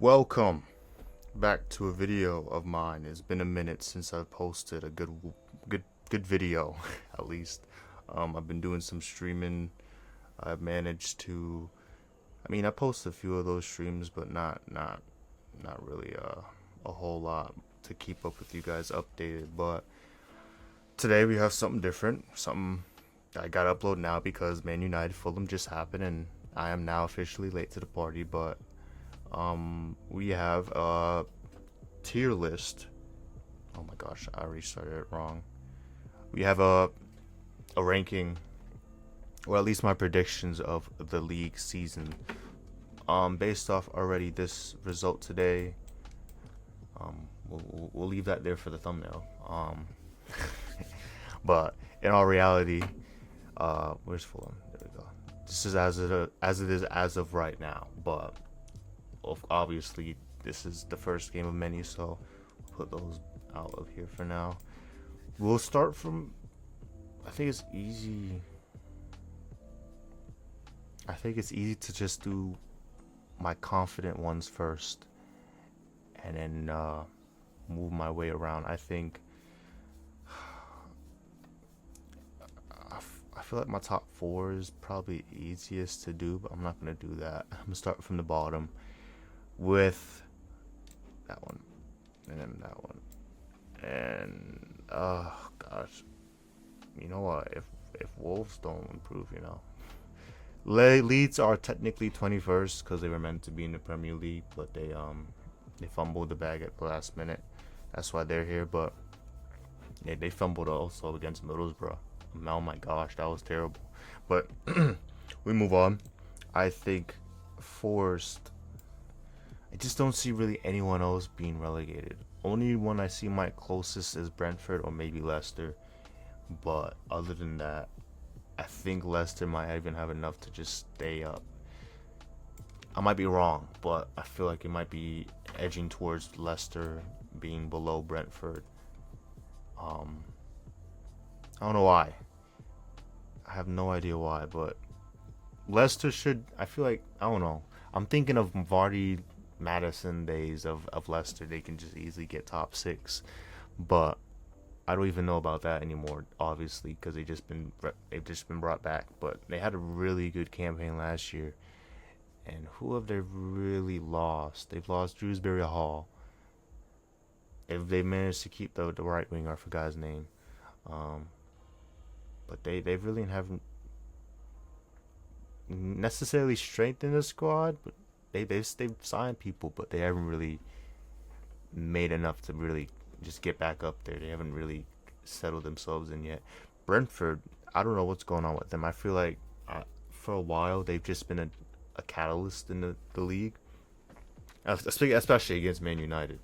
Welcome back to a video of mine. It's been a minute since I've posted a good video, at least. I've been doing some streaming. I've managed to. I posted a few of those streams, but not really a whole lot to keep up with you guys updated. But today we have something different. Something I gotta upload now because Man United Fulham just happened, and I am now officially late to the party. But we have a tier list. Oh my gosh, I already started it wrong. We have a ranking, or at least my predictions of the league season. Based off already this result today. We'll leave that there for the thumbnail. But in all reality, where's Fulham? There we go. This is as it is as of right now, but obviously this is the first game of many, so put those out of here for now. We'll start from, I think it's easy to just do my confident ones first and then move my way around. I think I feel like my top four is probably easiest to do, but I'm not gonna do that. I'm gonna start from the bottom with that one, and then that one, and oh gosh, you know what? If Wolves don't improve, Leeds are technically 21st because they were meant to be in the Premier League, but they fumbled the bag at the last minute. That's why they're here. But yeah, they fumbled also against Middlesbrough. Oh my gosh, that was terrible. But we move on. I think Forest. I just don't see really anyone else being relegated. Only one I see my closest is Brentford or maybe Leicester. But other than that, I think Leicester might even have enough to just stay up. I might be wrong, but I feel like it might be edging towards Leicester being below Brentford. I don't know why. I have no idea why, but Leicester should. I feel like, I don't know. I'm thinking of Vardy, Madison days of Leicester. They can just easily get top six, but I don't even know about that anymore. Obviously, because they've just been brought back. But they had a really good campaign last year. And who have they really lost? They've lost Dewsbury Hall. If they managed to keep the right winger, I forgot his name. But they really haven't necessarily strengthened the squad. But they've signed people, but they haven't really made enough to really just get back up there. They haven't really settled themselves in yet. Brentford, I don't know what's going on with them. I feel like for a while they've just been a catalyst in the league, especially against Man United.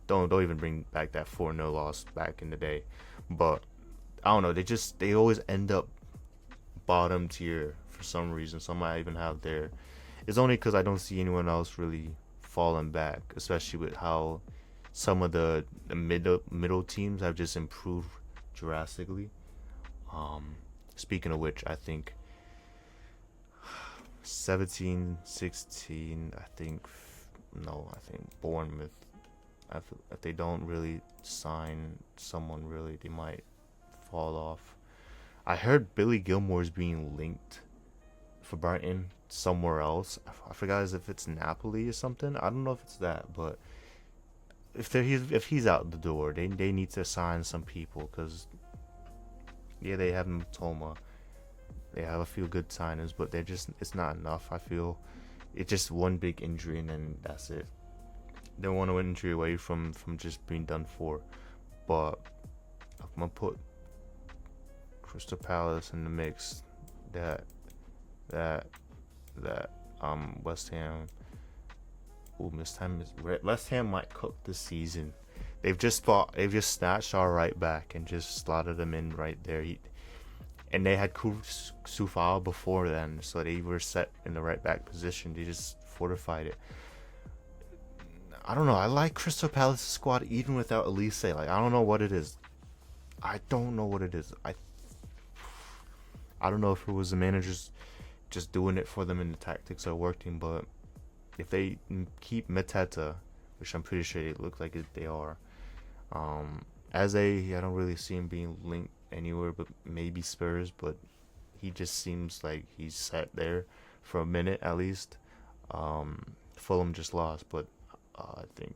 Don't even bring back that 4-0 loss back in the day. But I don't know. They always end up bottom tier for some reason. Some might even have their. It's only because I don't see anyone else really falling back, especially with how some of the middle teams have just improved drastically. Speaking of which, I think 17, 16, I think Bournemouth, if they don't really sign someone really, they might fall off. I heard Billy Gilmore's being linked for Brighton somewhere else. I forgot if it's Napoli or something. I don't know if it's that, but if he's out the door, they need to sign some people, because yeah, they have Toma. They have a few good signings, but it's not enough. I feel it's just one big injury and then that's it. They want an injury away from just being done for. But I'm gonna put Crystal Palace in the mix. That West Ham. West Ham might cook this season. They've just snatched our right back and just slotted him in right there. And they had Sufal before then, so they were set in the right back position. They just fortified it. I don't know. I like Crystal Palace's squad even without Elise. Like, I don't know what it is. I don't know what it is. I don't know if it was the managers just doing it for them and the tactics are working, but if they keep Mateta, which I'm pretty sure it look like they are, as I don't really see him being linked anywhere, but maybe Spurs. But he just seems like he's set there for a minute at least. Fulham just lost, but I think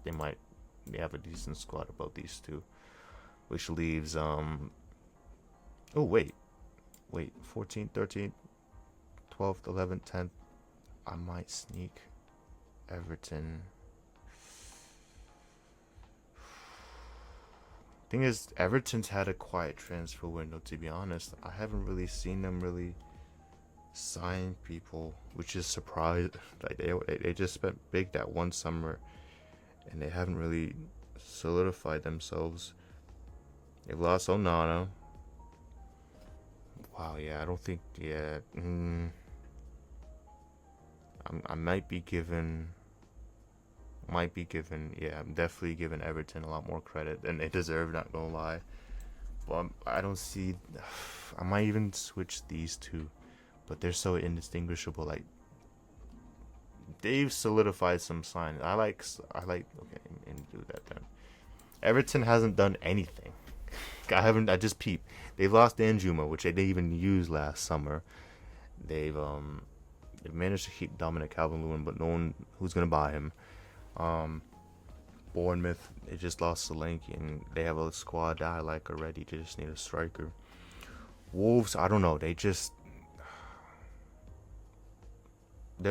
they have a decent squad about these two, which leaves oh wait 14th, 13th, 12th, 11th, 10th. I might sneak Everton. Thing is, Everton's had a quiet transfer window. To be honest, I haven't really seen them really sign people, which is surprised. Like they just spent big that one summer, and they haven't really solidified themselves. They've lost Onana. Wow, yeah, I don't think, yeah. I yeah, I'm definitely giving Everton a lot more credit than they deserve, not gonna lie. But I don't see, I might even switch these two, but they're so indistinguishable. Like, they've solidified some signs. Okay, and do that then. Everton hasn't done anything. I just peeped. They've lost Danjuma, which they didn't even use last summer. They've managed to keep Dominic Calvert-Lewin, but no one who's gonna buy him. Bournemouth, they just lost Solanke, and they have a squad that I like already. They just need a striker. Wolves, I don't know. They're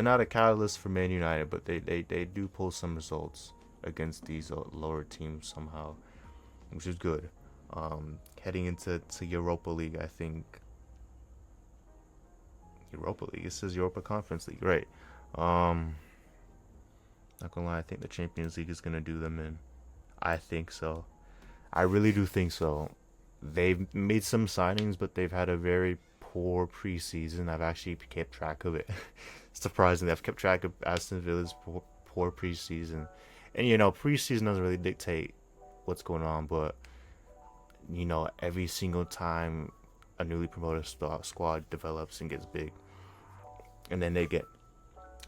not a catalyst for Man United, but they do pull some results against these lower teams somehow, which is good. Heading into Europa League, I think. Europa League. It says Europa Conference League, right? Not gonna lie, I think the Champions League is gonna do them in. I think so. I really do think so. They've made some signings, but they've had a very poor preseason. I've actually kept track of it. Surprisingly, I've kept track of Aston Villa's poor preseason. And preseason doesn't really dictate what's going on, but every single time a newly promoted squad develops and gets big, and then they get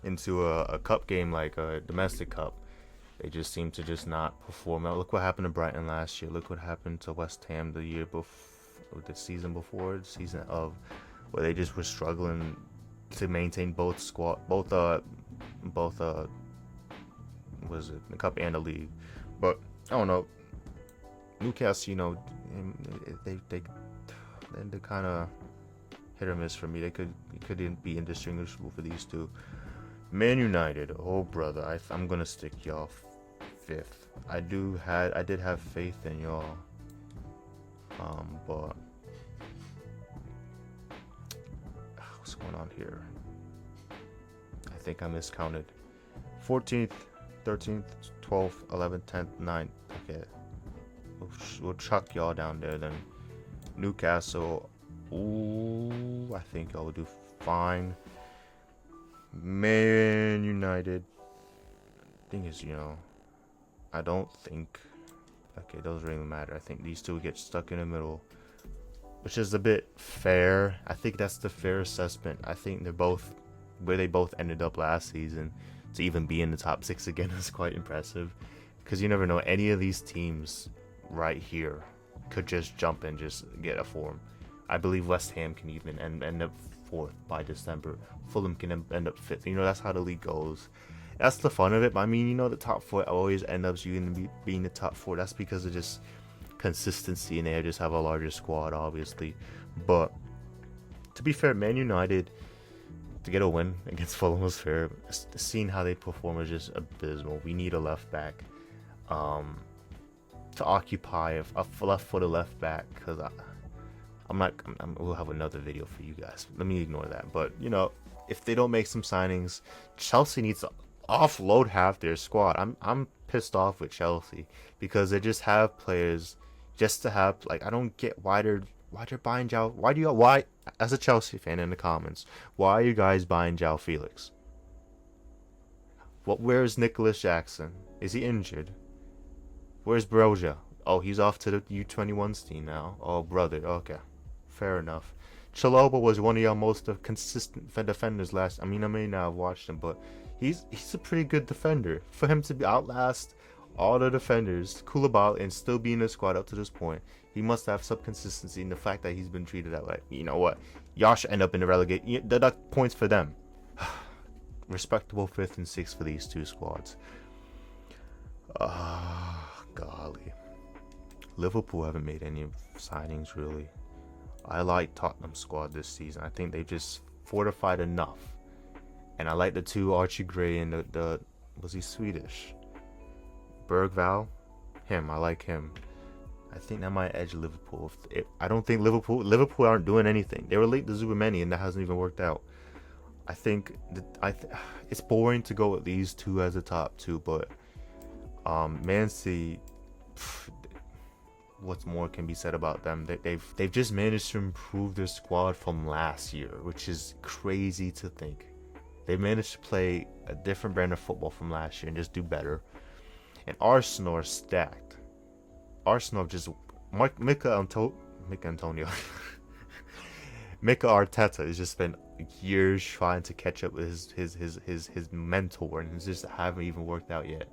into a cup game like a domestic cup, they just seem to just not perform. Now, look what happened to Brighton last year. Look what happened to West Ham the season before, the season of, where they just were struggling to maintain both was it the cup and the league. But I don't know. Newcastle, they kind of hit or miss for me. They couldn't be indistinguishable for these two. Man United, oh brother, I'm gonna stick y'all fifth. I did have faith in y'all, but what's going on here? I think I miscounted. 14th, 13th, 12th, 11th, 10th, 9th. Okay, we'll chuck y'all down there then. Newcastle, ooh, I think y'all will do fine. Man United, thing is, I don't think, okay, those really matter. I think these two get stuck in the middle, which is a bit fair. I think that's the fair assessment. I think they're both where they both ended up last season. To even be in the top 6 again is quite impressive, because you never know, any of these teams right here could just jump and just get a form. I believe West Ham can even end up 4th by December. Fulham can end up 5th. That's how the league goes. That's the fun of it. But I mean, the top 4 always end up being the top 4. That's because of just consistency, and they just have a larger squad, obviously. But to be fair, Man United, to get a win against Fulham was fair. Seeing how they perform is just abysmal. We need a left back to occupy a left-footed left back, because we'll have another video for you guys. Let me ignore that. But, if they don't make some signings, Chelsea needs to offload half their squad. I'm pissed off with Chelsea, because they just have players just to have, like, I don't get why they're buying why, as a Chelsea fan in the comments, why are you guys buying João Felix? Where's Nicholas Jackson? Is he injured? Where's Broja? Oh, he's off to the U21s team now. Oh, brother. Okay. Fair enough. Chalobah was one of your most consistent defenders last. I may not have watched him, but He's a pretty good defender. For him to be outlast all the defenders, Koulibaly, and still be in the squad up to this point, he must have some consistency in the fact that he's been treated that way. You know what? Y'all should end up in the relegate. Deduct points for them. Respectable 5th and 6th for these two squads. Golly. Liverpool haven't made any signings really. I like Tottenham's squad this season. I think they just fortified enough. And I like the two, Archie Gray and the was he Swedish? Bergvall? Him, I like him. I think that might edge Liverpool. I don't think Liverpool aren't doing anything. They were late to Zubameni and that hasn't even worked out. I think it's boring to go with these two as the top two, but Man City, what more can be said about them? They've just managed to improve their squad from last year, which is crazy to think. They managed to play a different brand of football from last year and just do better. And Arsenal are stacked. Arsenal just Mikel Antonio. Mikel Arteta has just spent years trying to catch up with his mentor, and it just haven't even worked out yet.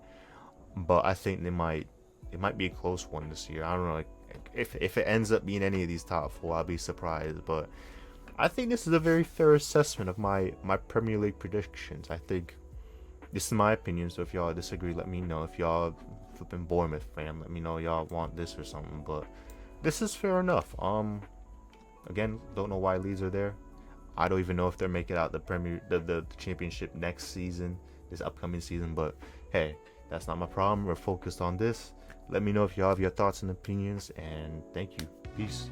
But I think it might be a close one this year. I don't know, like, if it ends up being any of these top four, I'll be surprised. But I think this is a very fair assessment of my Premier League predictions. I think this is my opinion, so if y'all disagree, let me know. If y'all flipping Bournemouth fan, let me know y'all want this or something. But this is fair enough. Again, don't know why Leeds are there. I don't even know if they're making out the championship next season, this upcoming season. But hey, that's not my problem. We're focused on this. Let me know if y'all have your thoughts and opinions, and thank you. Peace.